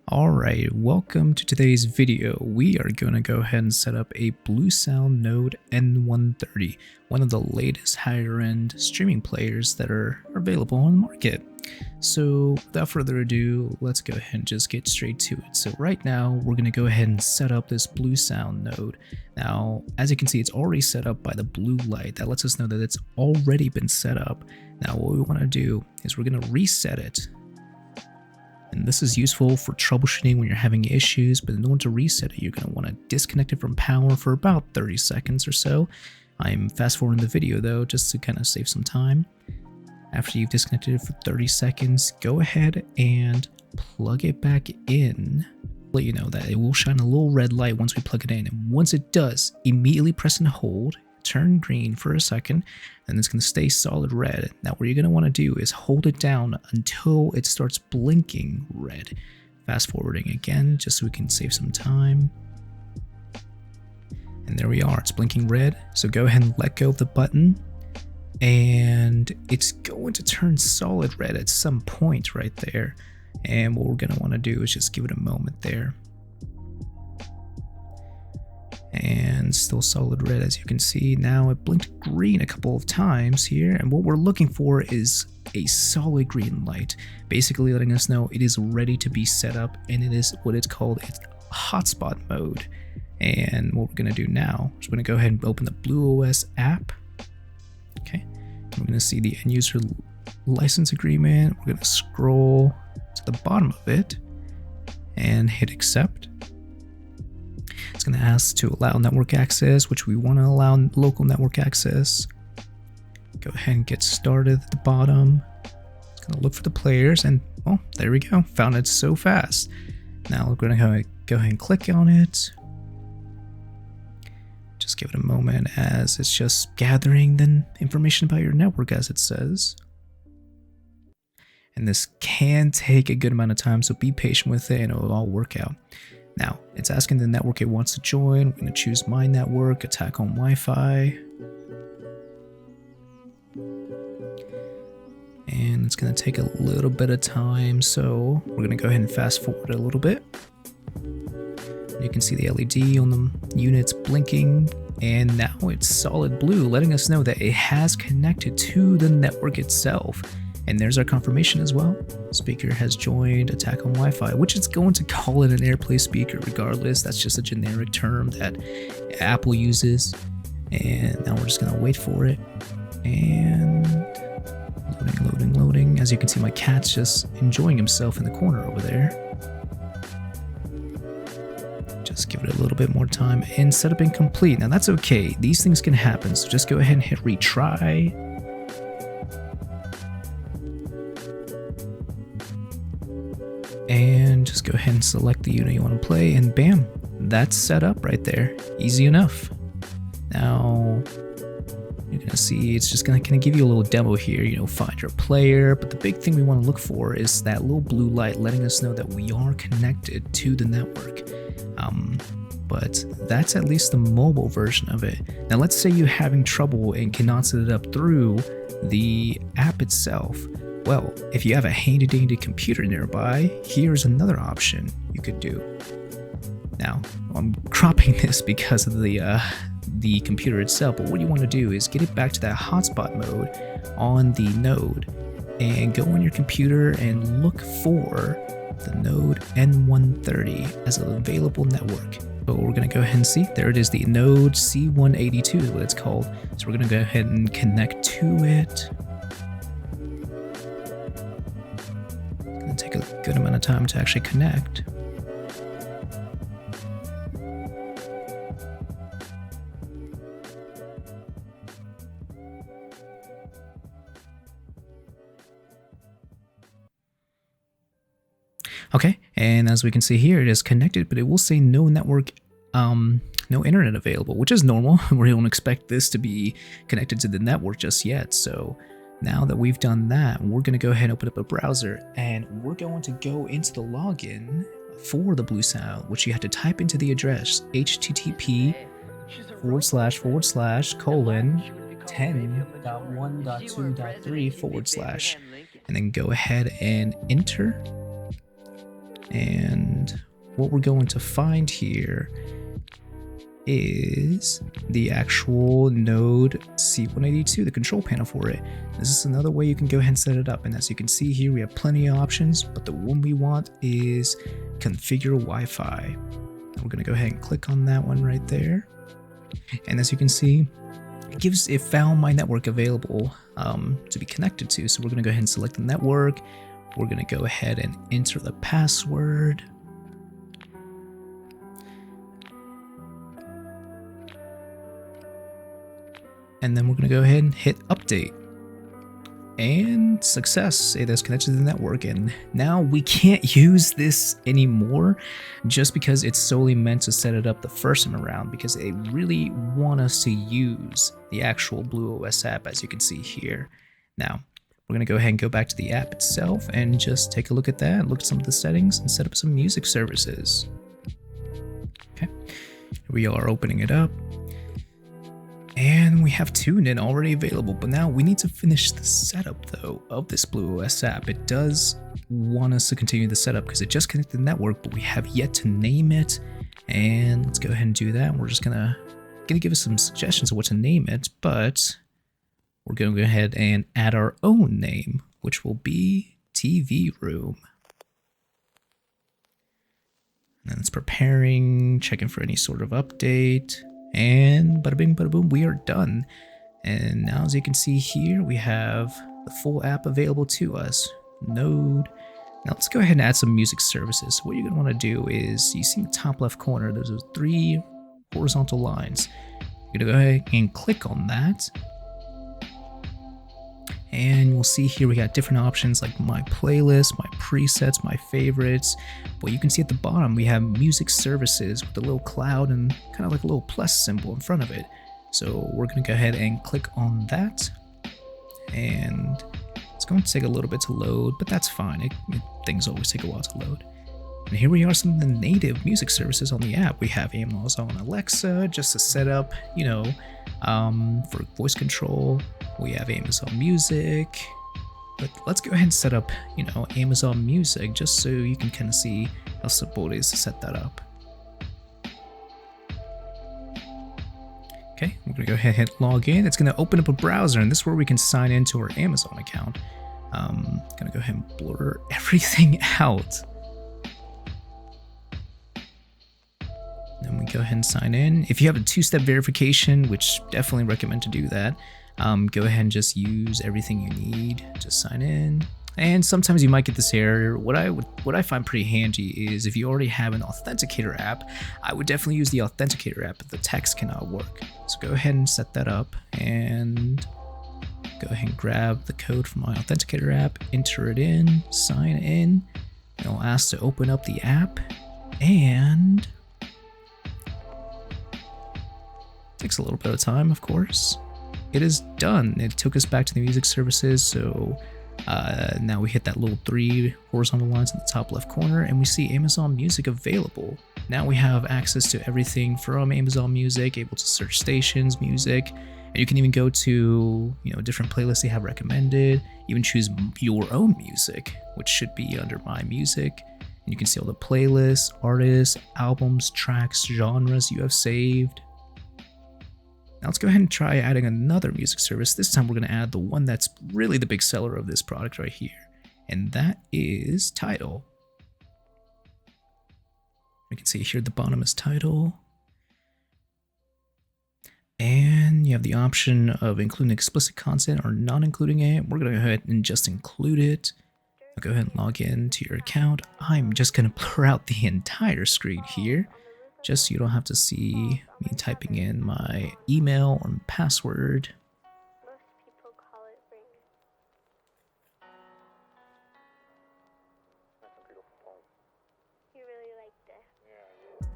Alright, welcome to today's video. We are going to go ahead and set up a BlueSound Node N130, one of the latest higher end streaming players that are available on the market. So without further ado, let's go ahead and just get straight to it. So right now, we're going to go ahead and set up this BlueSound node. Now, as you can see, it's already set up by the blue light. That lets us know that it's already been set up. Now, what we want to do is we're going to reset it. And this is useful for troubleshooting when you're having issues, but in order to reset it, you're going to want to disconnect it from power for about 30 seconds or so. I'm fast forwarding the video though, just to kind of save some time. After you've disconnected it for 30 seconds, go ahead and plug it back in. Let you know that it will shine a little red light once we plug it in. And once it does, immediately press and hold, turn green for a second, and it's going to stay solid red. Now what you're going to want to do is hold it down until it starts blinking red. Fast forwarding again just so we can save some time. And there we are, it's blinking red. So go ahead and let go of the button and it's going to turn solid red at some point right there. And what we're going to want to do is just give it a moment there. And still solid red, as you can see. Now it blinked green a couple of times here, and what we're looking for is a solid green light, basically letting us know it is ready to be set up, and it is what it's called, it's hotspot mode. And what we're going to do now is we're going to go ahead and open the BluOS app. Okay, we're going to see the end user license agreement. We're going to scroll to the bottom of it and hit accept. It's going to ask to allow network access, which we want to allow local network access. Go ahead and get started at the bottom. It's going to look for the players, and well, there we go. Found it so fast. Now we're going to go ahead and click on it. Just give it a moment as it's just gathering the information about your network, as it says. And this can take a good amount of time, so be patient with it and it'll all work out. Now, it's asking the network it wants to join. We're going to choose my network, attack on Wi-Fi. And it's going to take a little bit of time, so we're going to go ahead and fast forward a little bit. You can see the LED on the units blinking, and now it's solid blue, letting us know that it has connected to the network itself. And there's our confirmation as well. Speaker has joined attack on Wi-Fi, which it's going to call it an AirPlay speaker regardless. That's just a generic term that Apple uses. And now we're just gonna wait for it. And loading. As you can see, my cat's just enjoying himself in the corner over there. Just give it a little bit more time, and setup incomplete. Now that's okay, these things can happen, so just go ahead and hit retry. And just go ahead and select the unit you want to play, and bam, that's set up right there. Easy enough. Now you're gonna see it's just gonna give you a little demo here, find your player, but the big thing we want to look for is that little blue light letting us know that we are connected to the network. But that's at least the mobile version of it. Now let's say you're having trouble and cannot set it up through the app itself. Well, if you have a handy-dandy computer nearby, here's another option you could do. Now, I'm cropping this because of the computer itself, but what you want to do is get it back to that hotspot mode on the node, and go on your computer and look for the node N130 as an available network. But we're going to go ahead and see, there it is, the node C182 is what it's called. So we're going to go ahead and connect to it. Take a good amount of time to actually connect. Okay, and as we can see here, it is connected, but it will say no network, no internet available, which is normal. We don't expect this to be connected to the network just yet. So now that we've done that, we're going to go ahead and open up a browser, and we're going to go into the login for the BlueSound, which you have to type into the address http://10.1.2.3/, and then go ahead and enter. And what we're going to find here is the actual node C182, the control panel for it. This is another way you can go ahead and set it up. And as you can see here, we have plenty of options, but the one we want is configure Wi-Fi. And we're gonna go ahead and click on that one right there. And as you can see, it found my network available to be connected to. So we're gonna go ahead and select the network. We're gonna go ahead and enter the password. And then we're going to go ahead and hit update. And success, it is connected to the network. And now we can't use this anymore just because it's solely meant to set it up the first time around, because they really want us to use the actual BluOS app, as you can see here. Now, we're going to go ahead and go back to the app itself and just take a look at that, look at some of the settings, and set up some music services. Okay, here we are opening it up. And we have TuneIn already available, but now we need to finish the setup though of this BluOS app. It does want us to continue the setup because it just connected the network, but we have yet to name it. And let's go ahead and do that. We're just gonna give us some suggestions of what to name it, but we're gonna go ahead and add our own name, which will be TV Room. And then it's preparing, checking for any sort of update. And bada bing, bada boom, we are done. And now, as you can see here, we have the full app available to us. Node. Now let's go ahead and add some music services. So what you're gonna want to do is, you see in the top left corner, there's those 3 horizontal lines. You're gonna go ahead and click on that. And we'll see here we got different options like my playlist, my presets, my favorites. But you can see at the bottom we have music services with a little cloud and kind of like a little plus symbol in front of it. So we're going to go ahead and click on that. And it's going to take a little bit to load, but that's fine. Things always take a while to load. And here we are, some of the native music services on the app. We have Amazon Alexa just to set up, you know, for voice control. We have Amazon Music, but let's go ahead and set up, you know, Amazon Music just so you can kind of see how simple it is to set that up. Okay, we're gonna go ahead and hit log in. It's gonna open up a browser, and this is where we can sign into our Amazon account. Gonna go ahead and blur everything out. Then we go ahead and sign in. If you have a 2-step verification, which definitely recommend to do that, go ahead and just use everything you need to sign in. And sometimes you might get this error. What I find pretty handy is if you already have an authenticator app, I would definitely use the authenticator app if the text cannot work. So go ahead and set that up and go ahead and grab the code from my authenticator app, enter it in, sign in. It'll ask to open up the app, and takes a little bit of time, of course. It is done. It took us back to the music services, so now we hit that little 3 horizontal lines in the top left corner, and we see Amazon Music available. Now we have access to everything from Amazon Music, able to search stations, music, and you can even go to, you know, different playlists they have recommended, even choose your own music, which should be under My Music. And you can see all the playlists, artists, albums, tracks, genres you have saved. Now let's go ahead and try adding another music service. This time we're going to add the one that's really the big seller of this product right here, and that is Tidal. We can see here at the bottom is Tidal. And you have the option of including explicit content or not including it. We're going to go ahead and just include it. I'll go ahead and log in to your account. I'm just going to blur out the entire screen here, just so you don't have to see me typing in my email or password. Most people call it ring. That's a beautiful poem. You really liked it. Yeah,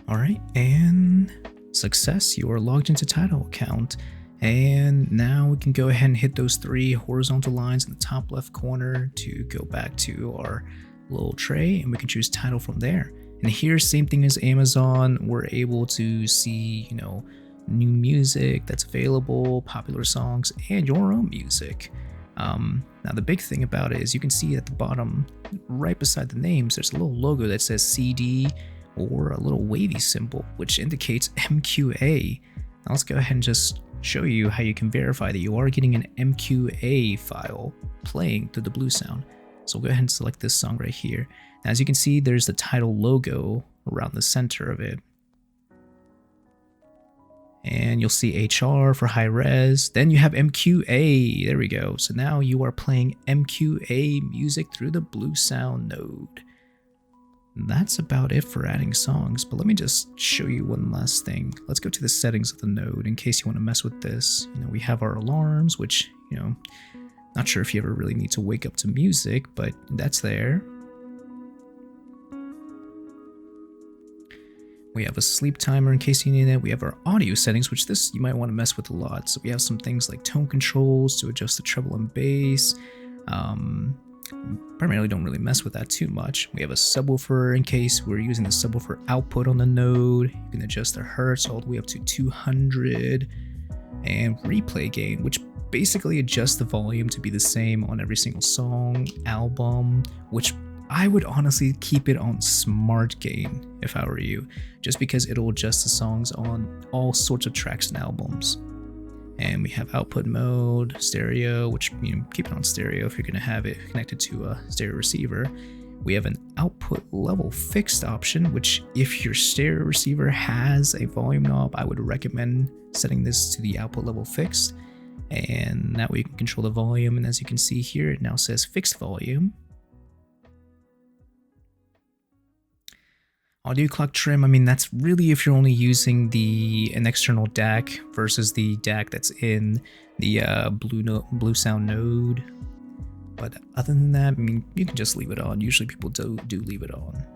All right, and success, you are logged into Tidal account. And now we can go ahead and hit those 3 horizontal lines in the top left corner to go back to our little tray, and we can choose Tidal from there. And here, same thing as Amazon, we're able to see, you know, new music that's available, popular songs, and your own music. Now the big thing about it is you can see at the bottom, right beside the names, there's a little logo that says CD or a little wavy symbol, which indicates MQA. Now let's go ahead and just show you how you can verify that you are getting an MQA file playing through the BlueSound. So we'll go ahead and select this song right here. Now, as you can see, there's the title logo around the center of it. And you'll see HR for high res. Then you have MQA. There we go. So now you are playing MQA music through the BlueSound node. That's about it for adding songs, but let me just show you one last thing. Let's go to the settings of the node in case you want to mess with this. We have our alarms, which, not sure if you ever really need to wake up to music, but that's there. We have a sleep timer in case you need it. We have our audio settings, which this you might want to mess with a lot. So we have some things like tone controls to adjust the treble and bass. Primarily don't really mess with that too much. We have a subwoofer in case we're using the subwoofer output on the node. You can adjust the hertz all the way up to 200. And replay gain, which basically adjusts the volume to be the same on every single song, album, which I would honestly keep it on smart gain if I were you, just because it'll adjust the songs on all sorts of tracks and albums. And we have output mode, stereo, which keep it on stereo if you're going to have it connected to a stereo receiver. We have an output level fixed option, which if your stereo receiver has a volume knob, I would recommend setting this to the output level fixed. And that way you can control the volume. And as you can see here, it now says fixed volume. Audio clock trim, that's really if you're only using an external DAC versus the DAC that's in the BlueSound node. But other than that, you can just leave it on. Usually people do leave it on.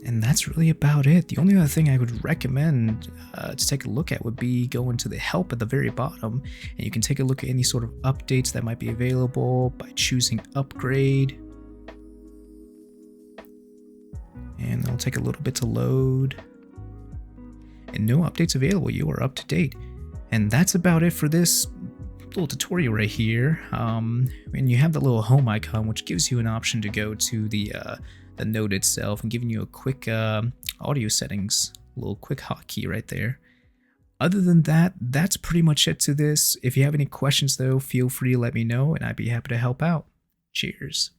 And that's really about it. The only other thing I would recommend to take a look at would be going to the help at the very bottom, and you can take a look at any sort of updates that might be available by choosing upgrade. And it'll take a little bit to load. And no updates available. You are up to date. And that's about it for this little tutorial right here. And you have the little home icon, which gives you an option to go to the node itself and giving you a quick audio settings, a little quick hotkey right there. Other than that, that's pretty much it to this. If you have any questions though, feel free to let me know and I'd be happy to help out. Cheers.